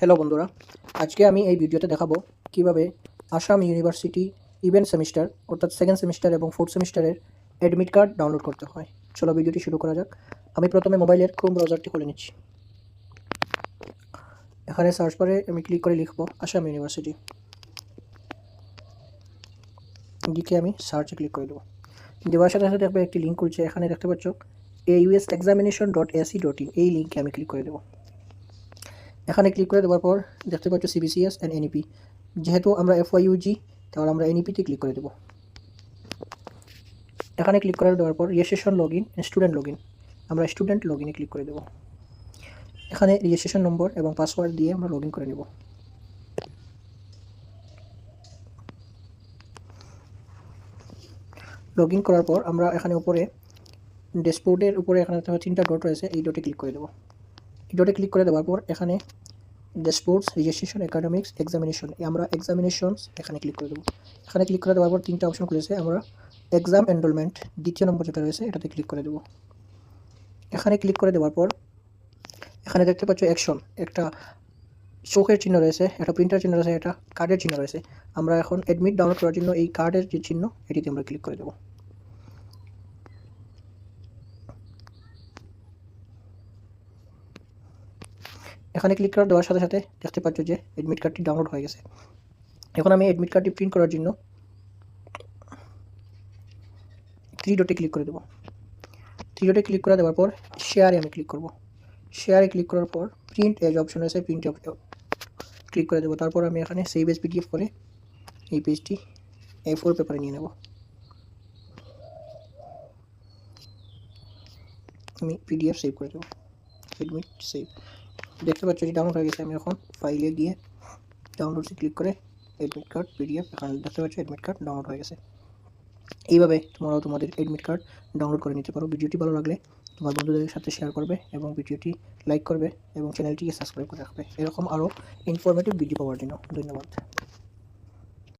Hello বন্ধুরা, আজকে আমি এই ভিডিওতে দেখাবো কিভাবে আসাম ইউনিভার্সিটি ইভেন্ট সেমিস্টার অর্থাৎ সেকেন্ড সেমিস্টার এবং ফোর্থ সেমিস্টারের অ্যাডমিট কার্ড ডাউনলোড করতে হয়। চলো ভিডিওটি শুরু করা যাক। আমি প্রথমে মোবাইলের ক্রোম ব্রাউজারটি খুলে নিচ্ছি। এখানে সার্চ বারে আমি ক্লিক করে লিখব আসাম ইউনিভার্সিটি, লিখে আমি সার্চে ক্লিক করে দেবো। দেওয়ার সাথে সাথে দেখবে একটি লিঙ্ক খুলছে। এখানে দেখতে পাচ্ছ ausexamination.ac.in, এই লিঙ্কে আমি ক্লিক করে দেবো। এখানে ক্লিক করে দেওয়ার পর দেখতে পাচ্ছ CBCS অ্যান্ড NEP। যেহেতু আমরা FYUG, তাহলে আমরা NEPতে ক্লিক করে দেব। এখানে ক্লিক করে দেওয়ার পর রেজিস্ট্রেশন লগইন, স্টুডেন্ট লগইন, আমরা স্টুডেন্ট লগইনে ক্লিক করে দেব। এখানে রেজিস্ট্রেশন নম্বর এবং পাসওয়ার্ড দিয়ে আমরা লগইন করে নেব। লগইন করার পর আমরা এখানে উপরে ড্যাশবোর্ডের উপরে এখানে তিনটা ডট রয়েছে, এই ডটে ক্লিক করে দেব। এই ডটে ক্লিক করে দেওয়ার পর এখানে ড্যাশবোর্ডস, রেজিস্ট্রেশন, একাডেমিক্স, এক্সামিনেশন, আমরা এক্সামিনেশনস এখানে ক্লিক করে দেবো। এখানে ক্লিক করে দেওয়ার পর তিনটা অপশন খুলেছে, আমরা এক্সাম এনরোলমেন্ট দ্বিতীয় নম্বর যেটা রয়েছে এটাতে ক্লিক করে দেবো। এখানে ক্লিক করে দেওয়ার পর এখানে দেখতে পাচ্ছ অ্যাকশন, একটা চোখের চিহ্ন রয়েছে, একটা প্রিন্টার চিহ্ন রয়েছে, একটা কার্ডের চিহ্ন রয়েছে। আমরা এখন অ্যাডমিট ডাউনলোড করার জন্য এই কার্ডের যে চিহ্ন এটিতে আমরা ক্লিক করে দেবো। এখানে ক্লিক করে দেওয়ার সাথে সাথে দেখতে পাচ্ছ যে অ্যাডমিট কার্ডটি ডাউনলোড হয়ে গেছে। এখন আমি অ্যাডমিট কার্ডটি প্রিন্ট করার জন্য 3 ডটে ক্লিক করে দেবো। 3 ডটে ক্লিক করে দেওয়ার পর শেয়ারে আমি ক্লিক করব। শেয়ারে ক্লিক করার পর প্রিন্ট এজ অপশন আছে, প্রিন্ট ক্লিক করে দেবো। তারপর আমি এখানে সেভ এজ PDF করে এই পেজটি A4 পেপারে নিয়ে নেব। আমি PDF সেভ করে দেবো, অ্যাডমিট সেভ। দেখতে পাচ্ছ যে ডাউনলোড হয়ে গেছে। আমি এখন ফাইলে গিয়ে ডাউনলোডসে ক্লিক করে অ্যাডমিট কার্ড PDF, এখানে দেখতে পাচ্ছ অ্যাডমিট কার্ড ডাউনলোড হয়ে গেছে। এইভাবে তোমরাও তোমাদের অ্যাডমিট কার্ড ডাউনলোড করে নিতে পারো। ভিডিওটি ভালো লাগলে তোমার বন্ধুদের সাথে শেয়ার করবে এবং ভিডিওটি লাইক করবে এবং চ্যানেলটিকে সাবস্ক্রাইব করে রাখবে এরকম আরও ইনফরমেটিভ ভিডিও পাওয়ার জন্য। ধন্যবাদ।